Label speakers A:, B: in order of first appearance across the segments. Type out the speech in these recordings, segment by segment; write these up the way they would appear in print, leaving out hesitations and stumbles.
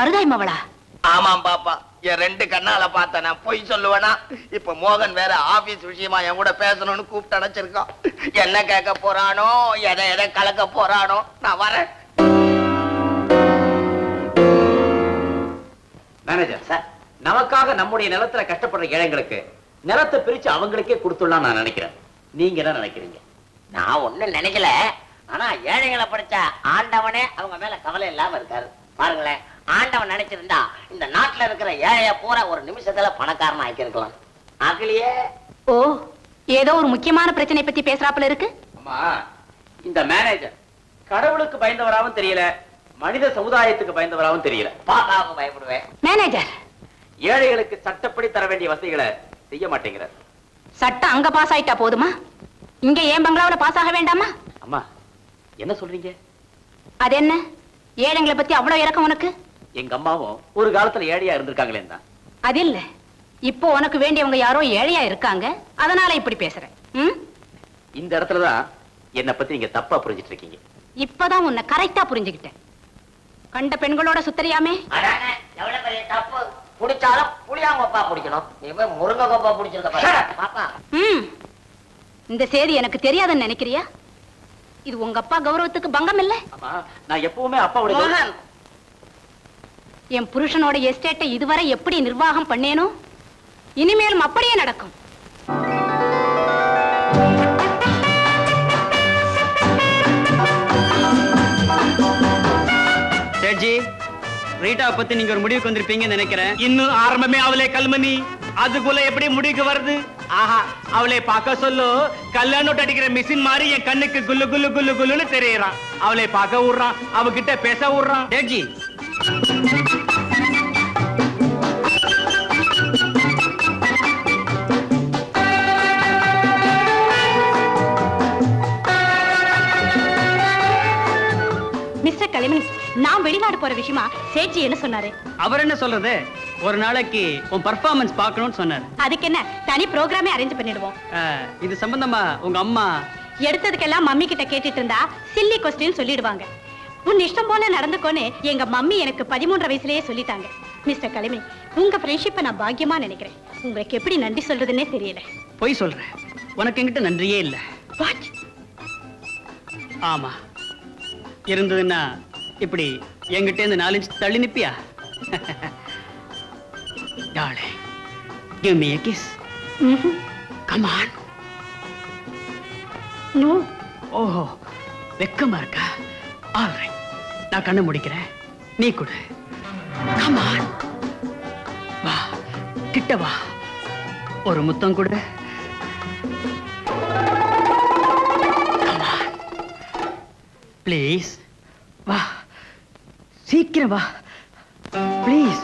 A: மருதாய் மவளா?
B: ஆமாம் பாப்பா, என் 2 கண்ணால பார்த்தேன். நான் பொய் சொல்லுவேனா? இப்ப மோகன் வேற ஆபீஸ் விஷயமா என் கூட பேசணும்னு கூப்பிட்டு அணைச்சிருக்கான். என்ன கேட்க போறானோ, எதை கலக்க போறானோ. நான் வரேன்.
C: மேனேஜர் சார், நமக்காக நம்முடைய நிலத்துல கஷ்டப்படுற ஏழைங்களுக்கு நிலத்தை பிரிச்சு அவங்களுக்கே கொடுத்துடலாம் நான் நினைக்கிறேன். நீங்க என்ன நினைக்கிறீங்க?
B: நான் ஒண்ணும் நினைக்கல. ஆனா ஏழைகளை படிச்ச ஆண்டவனே அவங்க மேல கவலை இல்லாம இருக்காரு. பாருங்களேன், ஆண்டவன் நினைச்சிருந்தா இந்த நாட்டுல இருக்கிற ஏழைய பூரா ஒரு நிமிஷத்துல பணக்காரன் ஆக்கிருக்கலாம். ஆக்கலையே.
A: ஓ, ஏதோ ஒரு முக்கியமான பிரச்சனை பத்தி பேசுறாப்புல இருக்கு.
C: அம்மா, இந்த மேனேஜர் கடவுளுக்கு பயந்தவராகவும் தெரியல, மனித சமுதாயத்துக்கு பயந்தவராகவும் தெரியல.
B: பாப்பாவுக்கு பயப்படுவேன்.
A: மேனேஜர்
C: ஏழைகளுக்கு சட்டப்படி தர வேண்டிய வசதிகளை செய்ய மாட்டேங்கிறார்.
A: சட்டம் அங்க பாஸ் ஆயிட்டா போதுமா? இங்க ஏன் பங்களாவுல பாஸ் ஆக வேண்டாமா?
C: அம்மா, என்ன சொல்றீங்க?
A: அது என்ன, ஏழைங்களை பத்தி அவ்வளவு இறக்கம் உனக்கு?
C: எங்க அம்மாவும் ஒரு காலத்துல ஏழையா இருந்திருக்காங்களே தான்.
A: அது இல்ல, இப்போ உனக்கு வேண்டியவங்க யாரோ ஏழையா இருக்காங்க, அதனால இப்படி பேசுறேன்.
C: இந்த இடத்துலதான் என்னை பத்தி நீங்க தப்பா புரிஞ்சிட்டு இருக்கீங்க.
A: இப்பதான் உன்னை கரெக்டா புரிஞ்சுக்கிட்டேன். கண்ட பெண்களோட சுத்தறியாமே.
B: எவ்வளவு பெரிய தப்பு. குடிச்சாலும் புளியாங்கப்பா குடிக்கணும். இவன் முருங்கப்பா குடிச்சிருக்க பாப்பா.
A: இந்த செய்தி எனக்கு தெரியாதுன்னு நினைக்கிறியா? இது உங்க அப்பா கௌரவத்துக்கு பங்கம் இல்ல?
C: நான் எப்பவுமே அப்பாவுடைய
A: என் புருஷனோட எஸ்டேட்டை இதுவரை எப்படி நிர்வாகம் பண்ணேனோ இனிமேலும் அப்படியே நடக்கும்.
D: சேட்ஜி, ரீட்டாவை பத்தி நீங்க ஒரு முடிவுக்கு வந்திருப்பீங்கன்னு நினைக்கிறேன். இன்னும் ஆரம்பமே அவளே கல்மணி, அதுக்குள்ள எப்படி முடிவுக்கு வருது? ஆஹா, அவளை பார்க்க சொல்லு. கல்யாணம் அடிக்கிற மிஷின் மாதிரி என் கண்ணுக்கு குல்லு குல்லு குல்லு குல்லுன்னு தெரியறான். அவளை பார்க்க விடுறான், அவகிட்ட பேச விடுறான். சேட்ஜி,
A: மிஸ்டர் கலிமணி, நான் வெளிநாடு போற விஷயமா சேட்ஜி என்ன சொன்னாரு?
D: அவர் என்ன சொல்றது, ஒரு நாளைக்கு உன் பர்ஃபார்மன்ஸ் பார்க்கணும்னு சொன்னார்.
A: அதுக்கு என்ன, தனி ப்ரோக்ராமே அரேஞ்ச் பண்ணிடுவோம்.
D: இது சம்பந்தமா உங்க அம்மா
A: எடுத்ததுக்கெல்லாம் மம்மி கிட்ட கேட்டுட்டு இருந்தா சில்லி கொஸ்டின் சொல்லிடுவாங்க. உன் இஷ்டம் போல நடந்துக்கோன்னு எங்க மம்மி எனக்கு 13 வயசுலயே சொல்லிட்டாங்க. மிஸ்டர் கலிமணி, உங்க ஃப்ரெண்ட்ஷிப்பை நான் பாக்கியமா நினைக்கிறேன். உங்களுக்கு எப்படி நன்றி சொல்றதுன்னே தெரியல.
D: பொய் சொல்றேன், உனக்கு என்கிட்ட நன்றியே இல்ல. ஆமா, இருந்ததுன்னா இப்படி என்கிட்ட இருந்து 4 இன்ச் தள்ளி நிப்பியா? Darling, give me a kiss. Come on.
A: No.
D: ஓஹோ, வெக்கமா இருக்கா? All right, நான் கண்ணை முடிக்கிறேன், நீ கூட. Come on. வா, கிட்ட வா, ஒரு முத்தம் கூட. Come on. Please. வா, சீக்கிரம் வா. Please.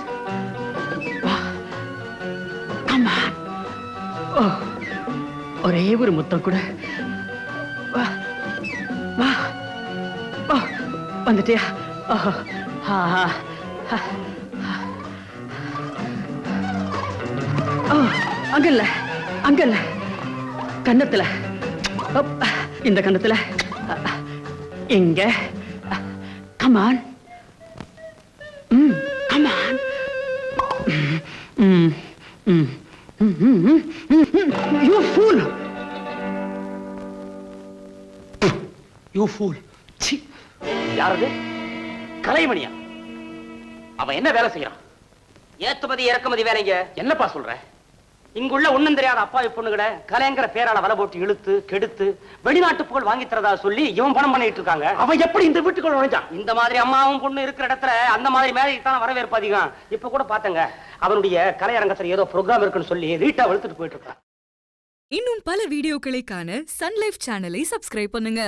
D: ஒரே ஒரு முத்தம் கூட. வா வா வா, வந்துட்டியா? அங்கல்ல அங்கல்ல, கன்னத்துல, இந்த கன்னத்துல, எங்க? Come on, come on. You fool! You fool!
C: யாரது? கலைமணியா? அவன் என்ன வேலை செய்யறான்?
B: ஏற்றுமதி இறக்குமதி வேலைங்க.
C: என்னப்பா சொல்ற?
D: இங்குள்ள ஒண்ணும் தெரியாத அப்பாவி பொண்ணுகளை கலைங்கிற பேரால வலை போட்டு இழுத்து கெடுத்து வெளிநாட்டு புகழ் வாங்கி தரதா சொல்லி இவன் பணம் பண்ணிட்டு இருக்காங்க.
C: அவன் எப்படி இந்த வீட்டுக்குள்ள நுழைஞ்சான்?
D: இந்த மாதிரி அம்மாவும் பொண்ணு இருக்கிற இடத்துல அந்த மாதிரி மேரேஜ் தான் வரவேற்பு அதிகம். இப்ப கூட பாத்தங்க, அவனுடைய கலையரங்கத்துல ஏதோ ப்ரோக்ராம் இருக்குன்னு சொல்லி ரீட்டா வெளுத்துட்டு போயிட்டு இருக்கான்.
E: இன்னும் பல வீடியோக்களை காண சன் லைஃப் சேனலை சப்ஸ்கிரைப் பண்ணுங்க.